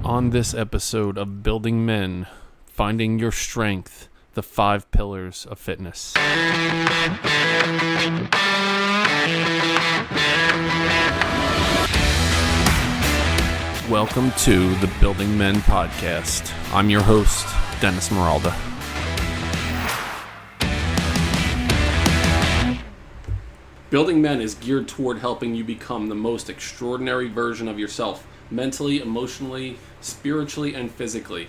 On this episode of Building Men, Finding Your Strength, the 5 Pillars of Fitness. Welcome to the Building Men podcast. I'm your host, Dennis Morolda. Building Men is geared toward helping you become the most extraordinary version of yourself, mentally, emotionally, spiritually, and physically.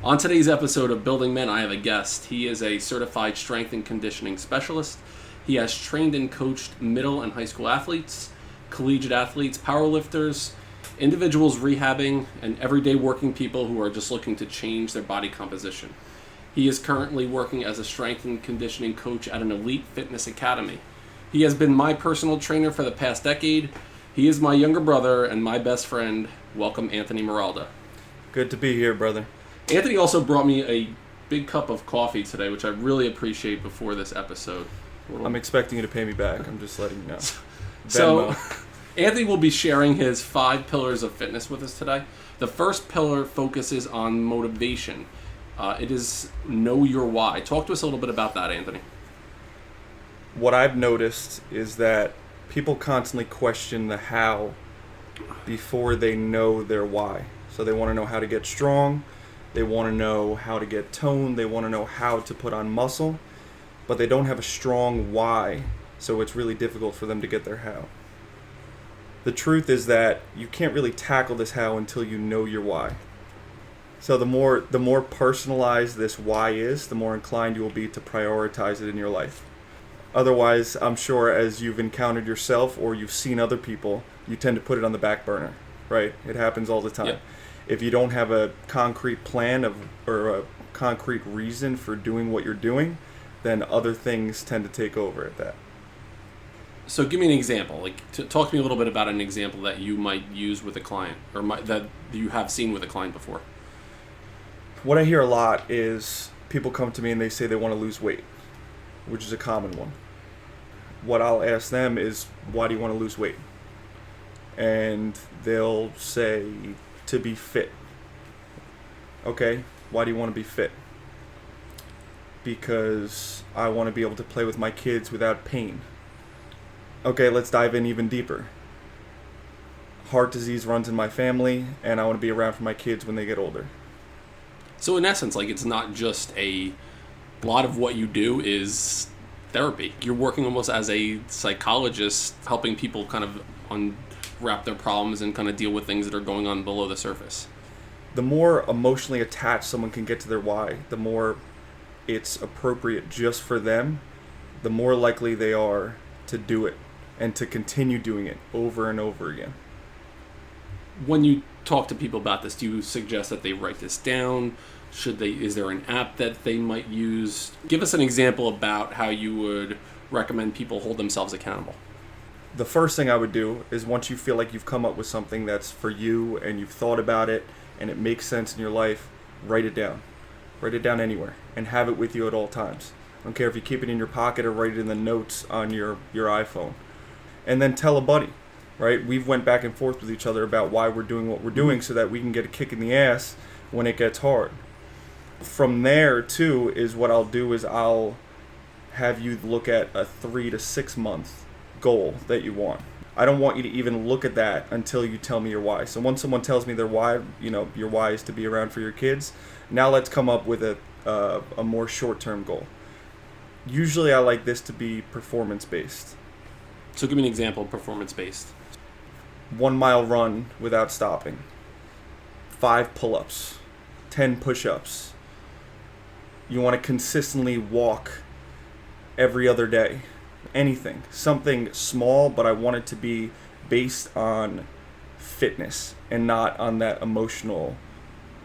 On today's episode of Building Men, I have a guest. He is a certified strength and conditioning specialist. He has trained and coached middle and high school athletes, collegiate athletes, powerlifters, individuals rehabbing, and everyday working people who are just looking to change their body composition. He is currently working as a strength and conditioning coach at an elite fitness academy. He has been my personal trainer for the past decade. He is my younger brother and my best friend. Welcome, Anthonymorolda. Good to be here, brother. Anthony also brought me a big cup of coffee today, which I really appreciate before this episode. I'm expecting you to pay me back. I'm just letting you know. So, Anthony will be sharing his 5 pillars of fitness with us today. The first pillar focuses on motivation. It is know your why. Talk to us a little bit about that, Anthony. What I've noticed is that people constantly question the how before they know their why. So they want to know how to get strong, they want to know how to get toned, they want to know how to put on muscle, but they don't have a strong why, so it's really difficult for them to get their how. The truth is that you can't really tackle this how until you know your why. So the more personalized this why is, the more inclined you will be to prioritize it in your life. Otherwise, I'm sure as you've encountered yourself or you've seen other people, you tend to put it on the back burner, right? It happens all the time. Yeah. If you don't have a concrete plan or a concrete reason for doing what you're doing, then other things tend to take over at that. So give me an example. Talk to me a little bit about an example that you might use with a client or that you have seen with a client before. What I hear a lot is people come to me and they say they want to lose weight, which is a common one. What I'll ask them is, why do you want to lose weight? And they'll say, to be fit. Okay, why do you want to be fit? Because I want to be able to play with my kids without pain. Okay, let's dive in even deeper. Heart disease runs in my family, and I want to be around for my kids when they get older. So in essence, it's not just a lot of what you do is therapy. You're working almost as a psychologist, helping people kind of unwrap their problems and kind of deal with things that are going on below the surface. The more emotionally attached someone can get to their why, the more it's appropriate just for them, the more likely they are to do it and to continue doing it over and over again. When you talk to people about this, do you suggest that they write this down? Is there an app that they might use? Give us an example about how you would recommend people hold themselves accountable. The first thing I would do is, once you feel like you've come up with something that's for you and you've thought about it and it makes sense in your life, write it down. Write it down anywhere and have it with you at all times. I don't care if you keep it in your pocket or write it in the notes on your iPhone. And then tell a buddy, right? We've went back and forth with each other about why we're doing what we're doing so that we can get a kick in the ass when it gets hard. From there, too, is what I'll do is I'll have you look at a 3 to 6 month goal that you want. I don't want you to even look at that until you tell me your why. So once someone tells me their why, your why is to be around for your kids, now let's come up with a more short-term goal. Usually I like this to be performance-based. So give me an example of performance-based. 1 mile run without stopping. 5 pull-ups. 10 push-ups. You want to consistently walk every other day. Anything. Something small, but I want it to be based on fitness and not on that emotional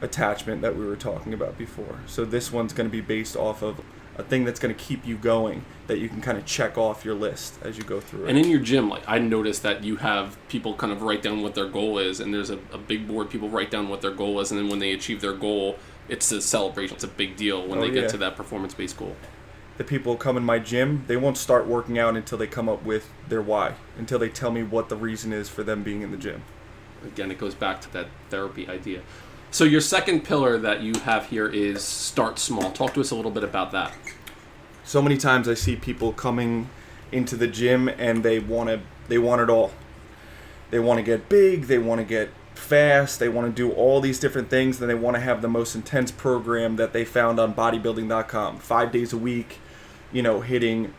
attachment that we were talking about before. So this one's going to be based off of a thing that's going to keep you going, that you can kind of check off your list as you go through it. And in your gym, I noticed that you have people kind of write down what their goal is, and there's a big board. People write down what their goal is, and then when they achieve their goal, it's a celebration. It's a big deal when they get to that performance-based goal. The people who come in my gym, they won't start working out until they come up with their why, until they tell me what the reason is for them being in the gym. Again, it goes back to that therapy idea. So your second pillar that you have here is start small. Talk to us a little bit about that. So many times I see people coming into the gym and they want it all. They want to get big, they want to get fast, they want to do all these different things, then they want to have the most intense program that they found on bodybuilding.com. 5 days a week, hitting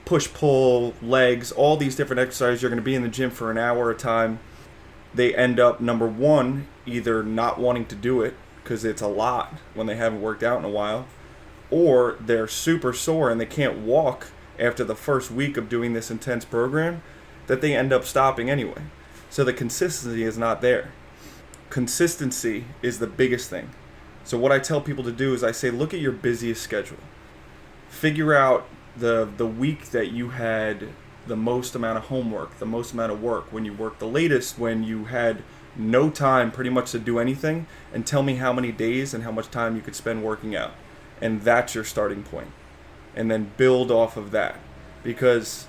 push-pull, legs, all these different exercises. You're going to be in the gym for an hour at a time. They end up, number one, either not wanting to do it because it's a lot when they haven't worked out in a while, or they're super sore and they can't walk after the first week of doing this intense program, that they end up stopping anyway. So the consistency is not there. Consistency is the biggest thing. So what I tell people to do is I say, look at your busiest schedule. Figure out the week that you had the most amount of homework, the most amount of work, when you worked the latest, when you had no time pretty much to do anything, and tell me how many days and how much time you could spend working out. And that's your starting point. And then build off of that. Because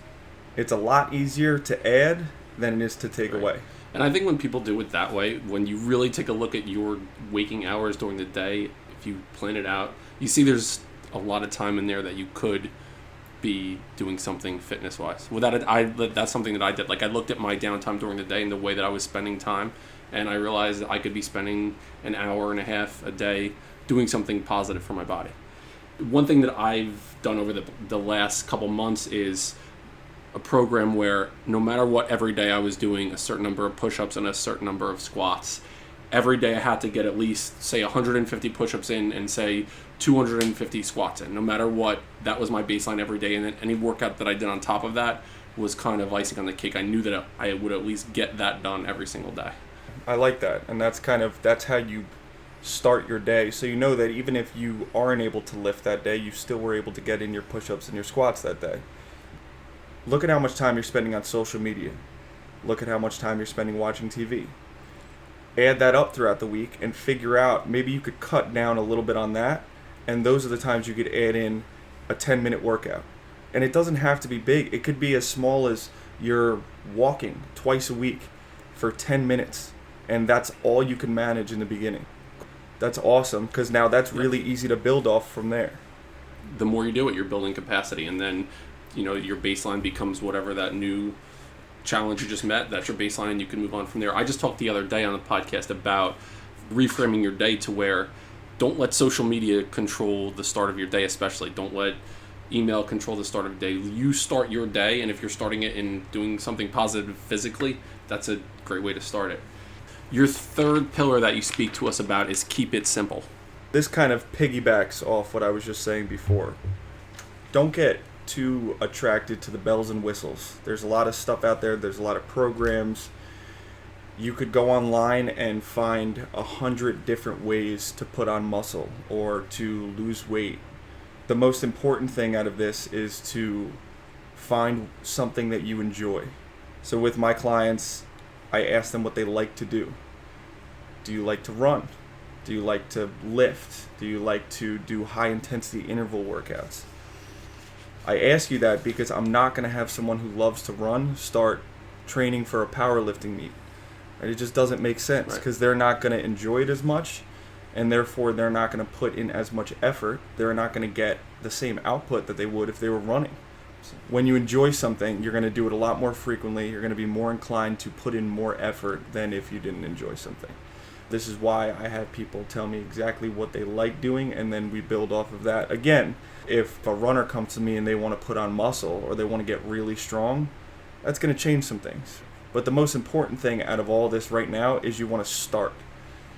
it's a lot easier to add than it is to take away. And I think when people do it that way, when you really take a look at your waking hours during the day, if you plan it out, you see there's a lot of time in there that you could be doing something fitness-wise. That's something that I did. Like, I looked at my downtime during the day and the way that I was spending time, and I realized that I could be spending an hour and a half a day doing something positive for my body. One thing that I've done over the last couple months is a program where no matter what, every day I was doing a certain number of push-ups and a certain number of squats. Every day I had to get at least, say, 150 push-ups in and, say, 250 squats in. No matter what, that was my baseline every day. And then any workout that I did on top of that was kind of icing on the cake. I knew that I would at least get that done every single day. I like that. And that's how you start your day. So you know that even if you aren't able to lift that day, you still were able to get in your push-ups and your squats that day. Look at how much time you're spending on social media. Look at how much time you're spending watching TV. Add that up throughout the week and figure out, maybe you could cut down a little bit on that, and those are the times you could add in a 10-minute workout. And it doesn't have to be big. It could be as small as you're walking twice a week for 10 minutes, and that's all you can manage in the beginning. That's awesome, because now that's really easy to build off from there. The more you do it, you're building capacity, and then your baseline becomes whatever that new challenge you just met. That's your baseline, and you can move on from there. I just talked the other day on the podcast about reframing your day to where don't let social media control the start of your day, especially. Don't let email control the start of the day. You start your day, and if you're starting it in doing something positive physically, that's a great way to start it. Your third pillar that you speak to us about is keep it simple. This kind of piggybacks off what I was just saying before. Don't get too attracted to the bells and whistles. There's a lot of stuff out there. There's a lot of programs. You could go online and find 100 different ways to put on muscle or to lose weight. The most important thing out of this is to find something that you enjoy. So with my clients, I ask them what they like to do. Do you like to run? Do you like to lift? Do you like to do high intensity interval workouts? I ask you that because I'm not going to have someone who loves to run start training for a powerlifting meet. Right? It just doesn't make sense because they're not going to enjoy it as much, and therefore they're not going to put in as much effort. They're not going to get the same output that they would if they were running. When you enjoy something, you're going to do it a lot more frequently. You're going to be more inclined to put in more effort than if you didn't enjoy something. This is why I have people tell me exactly what they like doing, and then we build off of that. Again, if a runner comes to me and they want to put on muscle or they want to get really strong, that's going to change some things. But the most important thing out of all this right now is you want to start.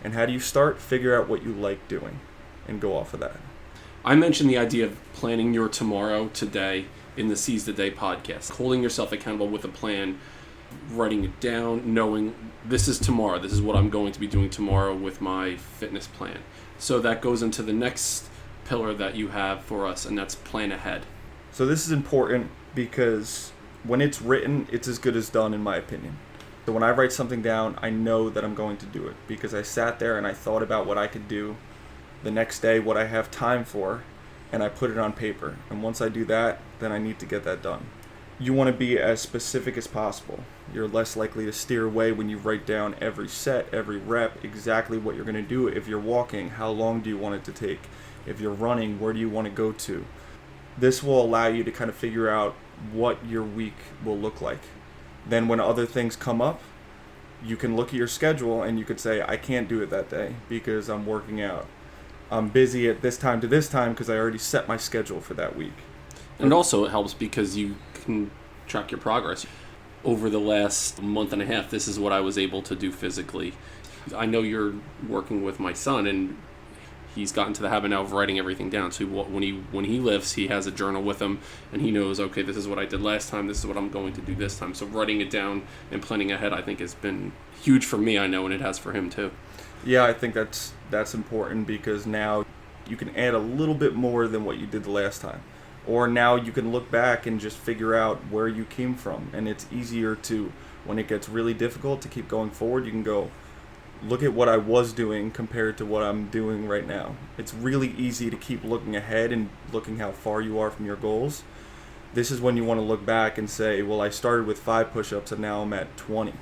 And how do you start? Figure out what you like doing and go off of that. I mentioned the idea of planning your tomorrow today in the Seize the Day podcast. Holding yourself accountable with a plan, writing it down, knowing this is tomorrow. This is what I'm going to be doing tomorrow with my fitness plan. So that goes into the next pillar that you have for us, and that's plan ahead. So this is important because when it's written, it's as good as done, in my opinion. So when I write something down, I know that I'm going to do it because I sat there and I thought about what I could do the next day, what I have time for, and I put it on paper. And once I do that, then I need to get that done. You want to be as specific as possible. You're less likely to steer away when you write down every set, every rep, exactly what you're going to do. If you're walking, how long do you want it to take? If you're running, where do you want to go to? This will allow you to kind of figure out what your week will look like. Then when other things come up, you can look at your schedule and you could say, I can't do it that day because I'm working out. I'm busy at this time to this time because I already set my schedule for that week. And also it helps because you can track your progress. Over the last month and a half, this is what I was able to do physically. I know you're working with my son, and he's gotten to the habit now of writing everything down. So when he lifts, he has a journal with him, and he knows, okay, this is what I did last time, this is what I'm going to do this time. So writing it down and planning ahead, I think, has been huge for me, I know, and it has for him too. Yeah, I think that's important because now you can add a little bit more than what you did the last time. Or now you can look back and just figure out where you came from. And it's easier to, when it gets really difficult to keep going forward, you can go, look at what I was doing compared to what I'm doing right now. It's really easy to keep looking ahead and looking how far you are from your goals. This is when you want to look back and say, well, I started with 5 push-ups and now I'm at 20,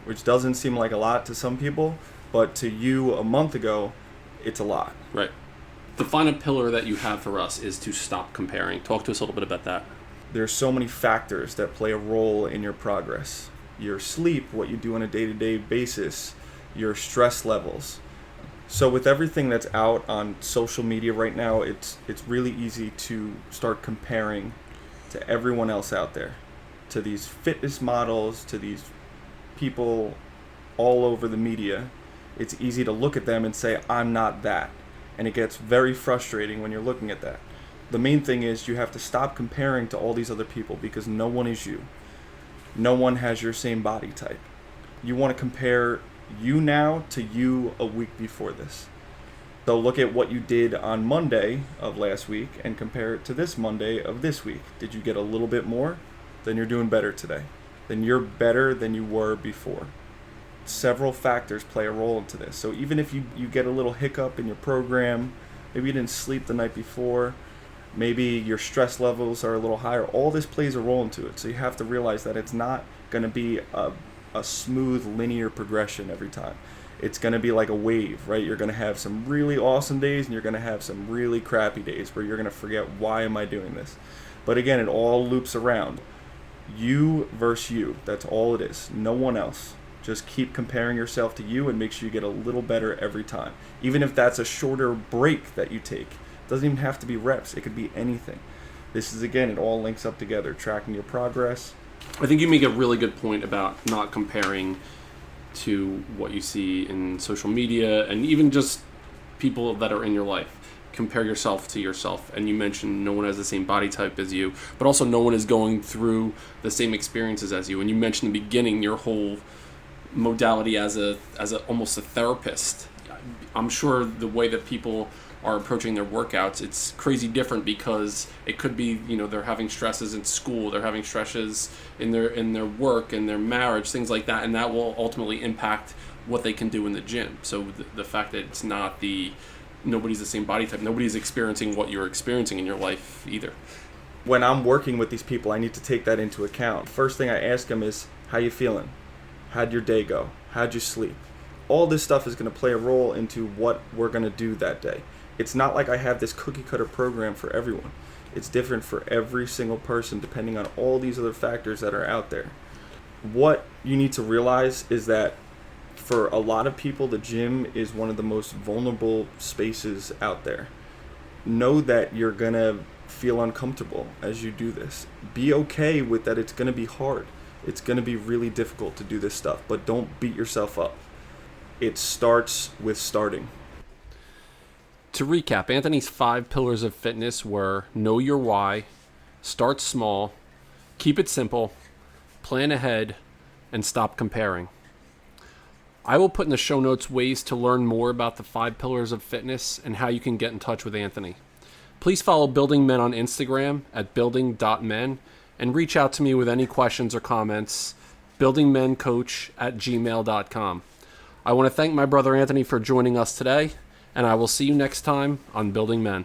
which doesn't seem like a lot to some people, but to you a month ago, it's a lot. Right. The final pillar that you have for us is to stop comparing. Talk to us a little bit about that. There's so many factors that play a role in your progress. Your sleep, what you do on a day-to-day basis, your stress levels. So with everything that's out on social media right now, it's really easy to start comparing to everyone else out there, to these fitness models, to these people all over the media. It's easy to look at them and say, I'm not that. And it gets very frustrating when you're looking at that. The main thing is you have to stop comparing to all these other people because no one is you. No one has your same body type. You want to compare you now to you a week before this. So look at what you did on Monday of last week and compare it to this Monday of this week. Did you get a little bit more? Then you're doing better today. Then you're better than you were before. Several factors play a role into this. So even if you get a little hiccup in your program, maybe you didn't sleep the night before, maybe your stress levels are a little higher, all this plays a role into it. So you have to realize that it's not going to be a smooth linear progression every time. It's going to be like a wave, right? You're going to have some really awesome days and you're going to have some really crappy days where you're going to forget, why am I doing this? But again, it all loops around. You versus you. That's all it is. No one else. Just keep comparing yourself to you and make sure you get a little better every time. Even if that's a shorter break that you take. It doesn't even have to be reps. It could be anything. This is, again, it all links up together. Tracking your progress. I think you make a really good point about not comparing to what you see in social media and even just people that are in your life. Compare yourself to yourself. And you mentioned no one has the same body type as you, but also no one is going through the same experiences as you. And you mentioned in the beginning your whole modality as a almost a therapist. I'm sure the way that people are approaching their workouts, it's crazy different because it could be, they're having stresses in school, they're having stresses in their work, in their marriage, things like that, and that will ultimately impact what they can do in the gym. So the fact that it's not nobody's the same body type, nobody's experiencing what you're experiencing in your life either. When I'm working with these people, I need to take that into account. First thing I ask them is, how you feeling? How'd your day go? How'd you sleep? All this stuff is going to play a role into what we're going to do that day. It's not like I have this cookie cutter program for everyone. It's different for every single person depending on all these other factors that are out there. What you need to realize is that for a lot of people, the gym is one of the most vulnerable spaces out there. Know that you're going to feel uncomfortable as you do this. Be okay with that. It's going to be hard. It's going to be really difficult to do this stuff, but don't beat yourself up. It starts with starting. To recap, Anthony's 5 pillars of fitness were know your why, start small, keep it simple, plan ahead, and stop comparing. I will put in the show notes ways to learn more about the 5 pillars of fitness and how you can get in touch with Anthony. Please follow Building Men on Instagram at building.men and reach out to me with any questions or comments, buildingmencoach@gmail.com. I want to thank my brother Anthony for joining us today, and I will see you next time on Building Men.